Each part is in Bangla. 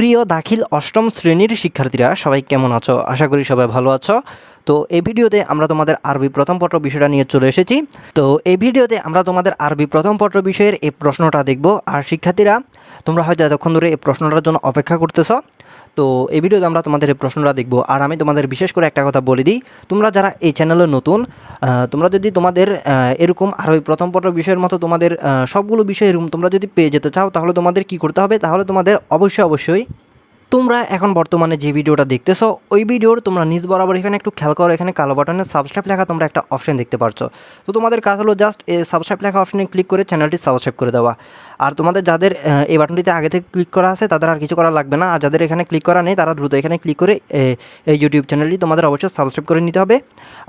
প্রিয় দাখিল অষ্টম শ্রেণীর শিক্ষার্থীরা সবাই কেমন আছো? আশা করি সবাই ভালো আছো। তো এই ভিডিওতে আমরা তোমাদের আরবি প্রথম পত্র বিষয়টা নিয়ে চলে এসেছি। তো এই ভিডিওতে আমরা তোমাদের আরবি প্রথম পত্র বিষয়ের এই প্রশ্নটা দেখব। আর শিক্ষার্থীরা, তোমরা হয়তো এতক্ষণ ধরে এই প্রশ্নটার জন্য অপেক্ষা করতেছ। তো এই ভিডিওতে আমরা তোমাদের এই প্রশ্নটা দেখব। আর আমি তোমাদের বিশেষ করে একটা কথা বলে দিই, তোমরা যারা এই চ্যানেলে নতুন, তোমরা যদি তোমাদের এরকম আরবি প্রথম পত্র বিষয়ের মতো তোমাদের সবগুলো বিষয় এরকম তোমরা যদি পেয়ে যেতে চাও, তাহলে তোমাদের কি করতে হবে? তাহলে তোমাদের অবশ্যই তোমরা এখন বর্তমানে যে ভিডিওটা দেখতেছো, ওই ভিডিওর তোমরা নিজ বরাবর এখানে একটু খেয়াল করো, এখানে কালো বাটনে সাবস্ক্রাইব লেখা তোমরা একটা অপশন দেখতে পারছো। তো তোমাদের কাজ হলো জাস্ট এই সাবস্ক্রাইব লেখা অপশনে ক্লিক করে চ্যানেলটি সাবস্ক্রাইব করে দেওয়া। আর তোমাদের যাদের এই বাটনটিতে আগে থেকে ক্লিক করা আছে তাদের আর কিছু করা লাগবে না। আর যাদের এখানে ক্লিক করা নেই তারা দ্রুত এখানে ক্লিক করে এই ইউটিউব চ্যানেলটি তোমাদের অবশ্যই সাবস্ক্রাইব করে নিতে হবে।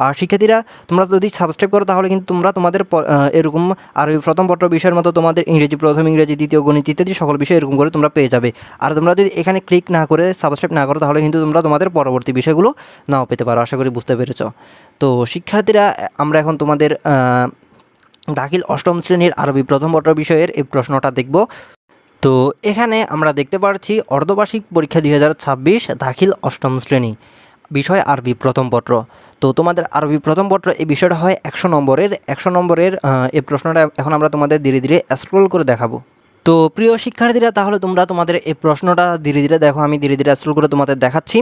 আর শিক্ষার্থীরা, তোমরা যদি সাবস্ক্রাইব করো তাহলে কিন্তু তোমরা তোমাদের এরকম আরবি প্রথম পত্র বিষয়ের মতো তোমাদের ইংরেজি প্রথম, ইংরেজি দ্বিতীয়, গণিত ইত্যাদি সকল বিষয় এরকম করে তোমরা পেয়ে যাবে। আর তোমরা যদি এখানে ক্লিক না করে সাবস্ক্রাইব না করো তাহলে কিন্তু তোমরা তোমাদের পরবর্তী বিষয়গুলো নাও পেতে পারো। আশা করি বুঝতে পেরেছো। তো শিক্ষার্থীরা, আমরা এখন তোমাদের দাখিল অষ্টম শ্রেণীর আরবি প্রথম পত্র বিষয়ের এই প্রশ্নটা দেখব। তো এখানে আমরা দেখতে পাচ্ছি অর্ধবার্ষিক পরীক্ষা 2026 দাখিল অষ্টম শ্রেণী, বিষয় আরবি প্রথম পত্র। তো তোমাদের আরবি প্রথম পত্র এই বিষয়টা হয় 100 নম্বরের এই প্রশ্নটা এখন আমরা তোমাদের ধীরে ধীরে স্ক্রল করে দেখাবো। তো প্রিয় শিক্ষার্থীরা, তাহলে তোমরা তোমাদের এই প্রশ্নটা ধীরে ধীরে দেখো, আমি ধীরে ধীরে স্ক্রল করে তোমাদের দেখাচ্ছি।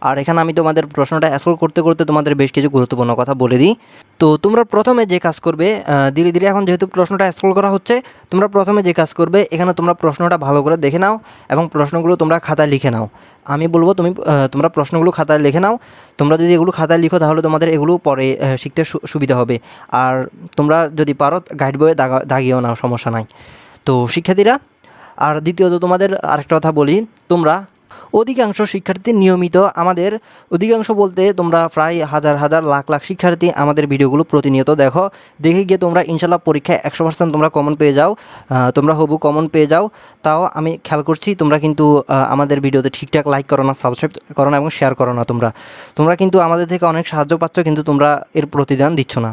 আর এখানে আমি তোমাদের প্রশ্নটা স্ক্রল করতে করতে তোমাদের বেশ কিছু গুরুত্বপূর্ণ কথা বলে দিই। তো তোমরা প্রথমে যে কাজ করবে, ধীরে ধীরে এখন যেহেতু প্রশ্নটা স্ক্রল করা হচ্ছে, তোমরা প্রথমে যে কাজ করবে, এখানে তোমরা প্রশ্নটা ভালো করে দেখে নাও এবং প্রশ্নগুলো তোমরা খাতায় লিখে নাও। আমি বলবো তোমরা প্রশ্নগুলো খাতায় লিখে নাও। তোমরা যদি এগুলো খাতায় লিখো তাহলে তোমাদের এগুলো পরে শিখতে সুবিধা হবে। আর তোমরা যদি পারো গাইড বইয়ে দাগিয়েও নাও, সমস্যা নাই। তো শিক্ষার্থীরা, আর দ্বিতীয়ত তোমাদের আরেকটা কথা বলি, তোমরা অধিকাংশ শিক্ষার্থী নিয়মিত আমাদের, অধিকাংশ বলতে তোমরা প্রায় হাজার হাজার লাখ লাখ শিক্ষার্থী আমাদের ভিডিওগুলো প্রতিনিয়ত দেখো। দেখে গিয়ে তোমরা ইনশাল্লাহ পরীক্ষায় 100% তোমরা কমন পেয়ে যাও, তোমরা হবু কমন পেয়ে যাও। তাও আমি খেয়াল করছি তোমরা কিন্তু আমাদের ভিডিওতে ঠিকঠাক লাইক করো না, সাবস্ক্রাইব করো না এবং শেয়ার করো না। তোমরা কিন্তু আমাদের থেকে অনেক সাহায্য পাচ্ছ, কিন্তু তোমরা এর প্রতিদান দিচ্ছ না।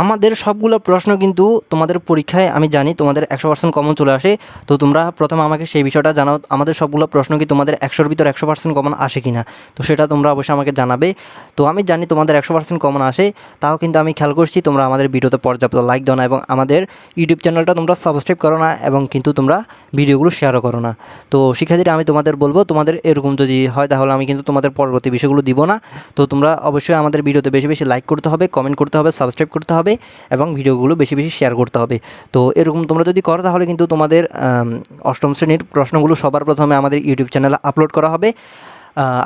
আমাদের সবগুলো প্রশ্ন কিন্তু তোমাদের পরীক্ষায় আমি জানি তোমাদের 100% কমন চলে আসে। তো তোমরা প্রথমে আমাকে সেই বিষয়টা জানাও, আমাদের সবগুলো প্রশ্ন কি তোমাদের 100-র ভিতর 100% কমন আসে কি না। তো সেটা তোমরা অবশ্যই আমাকে জানাবে। তো আমি জানি তোমাদের 100% কমন আসে, তাও কিন্তু আমি খেয়াল করছি তোমরা আমাদের ভিডিওতে পর্যাপ্ত লাইক দাও না এবং আমাদের ইউটিউব চ্যানেলটা তোমরা সাবস্ক্রাইব করো না এবং কিন্তু তোমরা ভিডিওগুলো শেয়ারও করো না। তো শিক্ষার্থীরা, আমি তোমাদের বলবো, তোমাদের এরকম যদি হয় তাহলে আমি কিন্তু তোমাদের পরবর্তী বিষয়গুলো দিব না। তো তোমরা অবশ্যই আমাদের ভিডিওতে বেশি বেশি লাইক করতে হবে, কমেন্ট করতে হবে, সাবস্ক্রাইব করতে হবে এবং ভিডিওগুলো বেশি বেশি শেয়ার করতে হবে। তো এরকম তোমরা যদি করো তাহলে কিন্তু তোমাদের অষ্টম শ্রেণীর প্রশ্নগুলো সবার প্রথমে আমাদের ইউটিউব চ্যানেলে আপলোড করা হবে।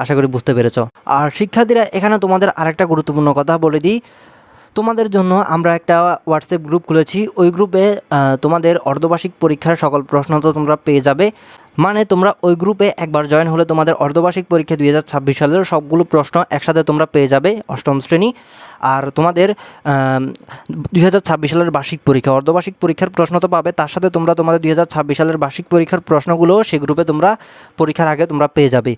আশা করি বুঝতে পেরেছ। আর শিক্ষার্থীরা, এখানে তোমাদের আরেকটা গুরুত্বপূর্ণ কথা বলে দিই, তোমাদের জন্য আমরা একটা হোয়াটসঅ্যাপ গ্রুপ খুলেছি। ওই গ্রুপে তোমাদের অর্ধবার্ষিক পরীক্ষার সকল প্রশ্ন তো তোমরা পেয়ে যাবে। মানে তোমরা ওই গ্রুপে একবার জয়েন হলে তোমাদের অর্ধবার্ষিক পরীক্ষা 2026 সালের সবগুলো প্রশ্ন একসাথে তোমরা পেয়ে যাবে, অষ্টম শ্রেণী। আর তোমাদের 2026 সালের বার্ষিক পরীক্ষা, অর্ধবার্ষিক পরীক্ষার প্রশ্ন তো পাবে, তার সাথে তোমরা তোমাদের 2026 সালের বার্ষিক পরীক্ষার প্রশ্নগুলো সেই গ্রুপে তোমরা পরীক্ষার আগে তোমরা পেয়ে যাবে।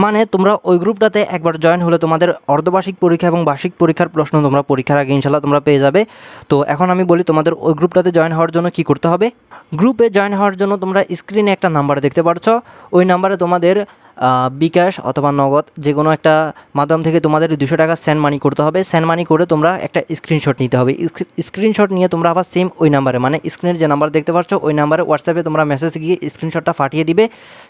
মানে তোমরা ওই গ্রুপটাতে একবার জয়েন হলে তোমাদের অর্ধবার্ষিক পরীক্ষা এবং বার্ষিক পরীক্ষার প্রশ্ন তোমরা পরীক্ষার আগে ইনশাল্লাহ তোমরা পেয়ে যাবে। তো এখন আমি বলি তোমাদের ওই গ্রুপটাতে জয়েন হওয়ার জন্য কি করতে হবে। গ্রুপে জয়েন হওয়ার জন্য তোমরা স্ক্রিনে একটা নাম্বার দেখতে পাচ্ছ, ওই নাম্বারে তোমাদের বিকাশ অথবা নগদ যে কোনো একটা মাধ্যম থেকে তোমাদের 200 টাকা সেন্ড মানি করতে হবে। সেন্ড মানি করে তোমরা একটা স্ক্রিনশট নিতে হবে। স্ক্রিনশট নিয়ে তোমরা আবার সেম ওই নাম্বারে, মানে স্ক্রিনের যে নাম্বার দেখতে পাচ্ছ ওই নাম্বারে হোয়াটসঅ্যাপে তোমরা মেসেজ গিয়ে স্ক্রিনশটটা পাঠিয়ে দিবে,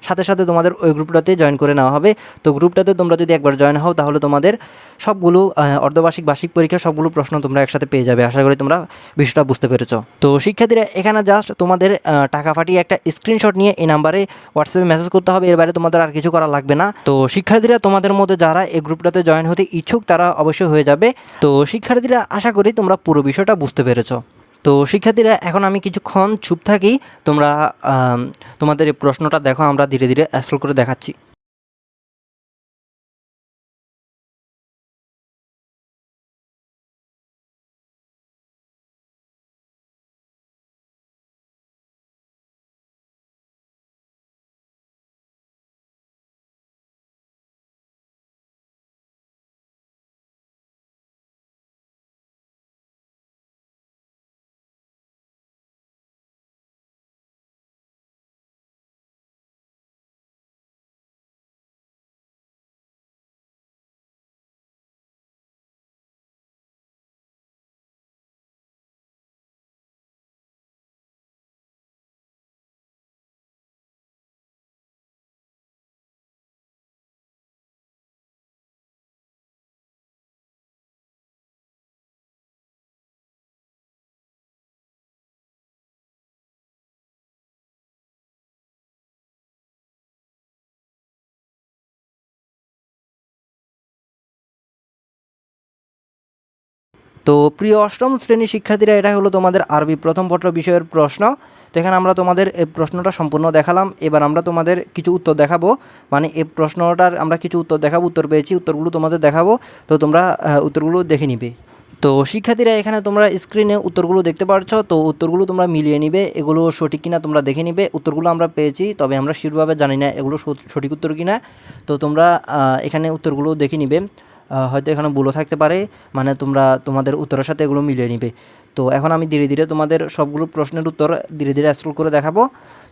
সাথে সাথে তোমাদের ওই গ্রুপটাতে জয়েন করে নেওয়া হবে। তো গ্রুপটাতে তোমরা যদি একবার জয়েন হও তাহলে তোমাদের সবগুলো অর্ধবার্ষিক বার্ষিক পরীক্ষা সবগুলো প্রশ্ন তোমরা একসাথে পেয়ে যাবে। আশা করি তোমরা বিষয়টা বুঝতে পেরেছ। তো শিক্ষার্থীরা, এখানে জাস্ট তোমাদের টাকা পাঠিয়ে একটা স্ক্রিনশট নিয়ে এই নাম্বারে হোয়াটসঅ্যাপে মেসেজ করতে হবে, এর বাইরে তোমাদের আর কিছু করা লাগবে না। তো শিক্ষার্থীরা, তোমাদের মধ্যে যারা এই গ্রুপটাতে জয়েন হতে ইচ্ছুক তারা অবশ্যই হয়ে যাবে। তো শিক্ষার্থীরা, আশা করি তোমরা পুরো বিষয়টা বুঝতে পেরেছ। তো শিক্ষার্থীরা, এখন আমি কিছুক্ষণ চুপ থাকি, তোমরা তোমাদের এই প্রশ্নটা দেখো, আমরা ধীরে ধীরে স্ক্রল করে দেখাচ্ছি। তো প্রিয় অষ্টম শ্রেণীর শিক্ষার্থীরা, এটা হলো তোমাদের আরবি প্রথম পত্র বিষয়ের প্রশ্ন। তো এখানে আমরা তোমাদের এই প্রশ্নটা সম্পূর্ণ দেখালাম। এবার আমরা তোমাদের কিছু উত্তর দেখাবো, মানে এই প্রশ্নটার আমরা কিছু উত্তর দেখাবো, উত্তর পেয়েছি, উত্তরগুলো তোমাদের দেখাবো। তো তোমরা উত্তরগুলো দেখে নিবে। তো শিক্ষার্থীরা, এখানে তোমরা স্ক্রিনে উত্তরগুলো দেখতে পাচ্ছ। তো উত্তরগুলো তোমরা মিলিয়ে নিবে, এগুলো সঠিক কিনা তোমরা দেখে নিবে। উত্তরগুলো আমরা পেয়েছি, তবে আমরা শিরভাবে জানি না এগুলো সঠিক উত্তর কিনা। তো তোমরা এখানে উত্তরগুলো দেখে নিবে, হয়তো এখানে ভুলও থাকতে পারে, মানে তোমরা তোমাদের উত্তরের সাথে এগুলো মিলিয়ে নিবে। তো এখন আমি ধীরে ধীরে তোমাদের সবগুলো প্রশ্নের উত্তর ধীরে ধীরে স্ক্রল করে দেখাবো।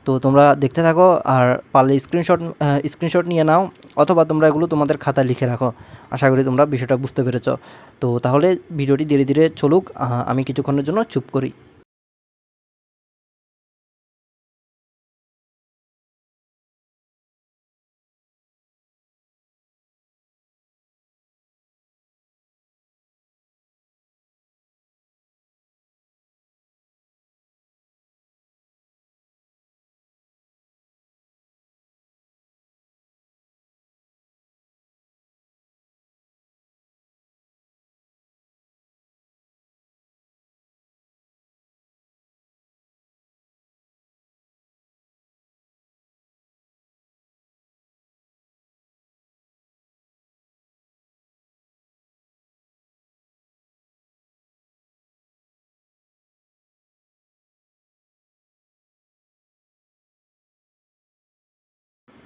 তো তোমরা দেখতে থাকো, আর পারলে স্ক্রিনশট নিয়ে নাও, অথবা তোমরা এগুলো তোমাদের খাতায় লিখে রাখো। আশা করি তোমরা বিষয়টা বুঝতে পেরেছ। তো তাহলে ভিডিওটি ধীরে ধীরে চলুক, আমি কিছুক্ষণের জন্য চুপ করি।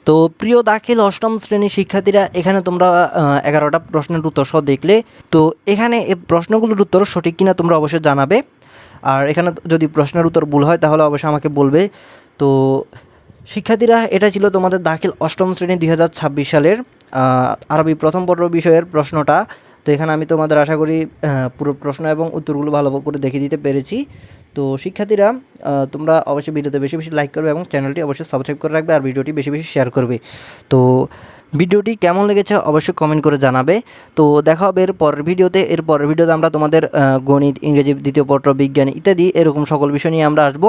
তো প্রিয় দাখিল অষ্টম শ্রেণীর শিক্ষার্থীরা, এখানে তোমরা 11টা প্রশ্নের উত্তর সহ দেখলে। তো এখানে এই প্রশ্নগুলোর উত্তর সঠিক কিনা তোমরা অবশ্যই জানাবে। আর এখানে যদি প্রশ্নের উত্তর ভুল হয় তাহলে অবশ্যই আমাকে বলবে। তো শিক্ষার্থীরা, এটা ছিল তোমাদের দাখিল অষ্টম শ্রেণী 2026 সালের আরবি প্রথম পর্ব বিষয়ের প্রশ্নটা। তো এখানে আমি তোমাদের আশা করি পুরো প্রশ্ন এবং উত্তরগুলো ভালো করে দেখিয়ে দিতে পেরেছি। তো শিক্ষার্থীরা, তোমরা অবশ্যই ভিডিওতে বেশি বেশি লাইক করবে এবং চ্যানেলটি অবশ্যই সাবস্ক্রাইব করে রাখবে, আর ভিডিওটি বেশি বেশি শেয়ার করবে। তো ভিডিওটি কেমন লেগেছে অবশ্যই কমেন্ট করে জানাবে। তো দেখা হবে এর পরের ভিডিওতে। এর পরের ভিডিওতে আমরা তোমাদের গণিত, ইংরেজি দ্বিতীয় পত্র, বিজ্ঞান ইত্যাদি এরকম সকল বিষয় নিয়ে আমরা আসবো।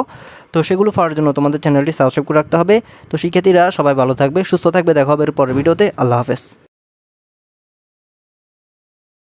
তো সেগুলো পাওয়ার জন্য তোমাদের চ্যানেলটি সাবস্ক্রাইব করে রাখতে হবে। তো শিক্ষার্থীরা সবাই ভালো থাকবে, সুস্থ থাকবে। দেখা হবে এর পরের ভিডিওতে। আল্লাহ হাফেজ।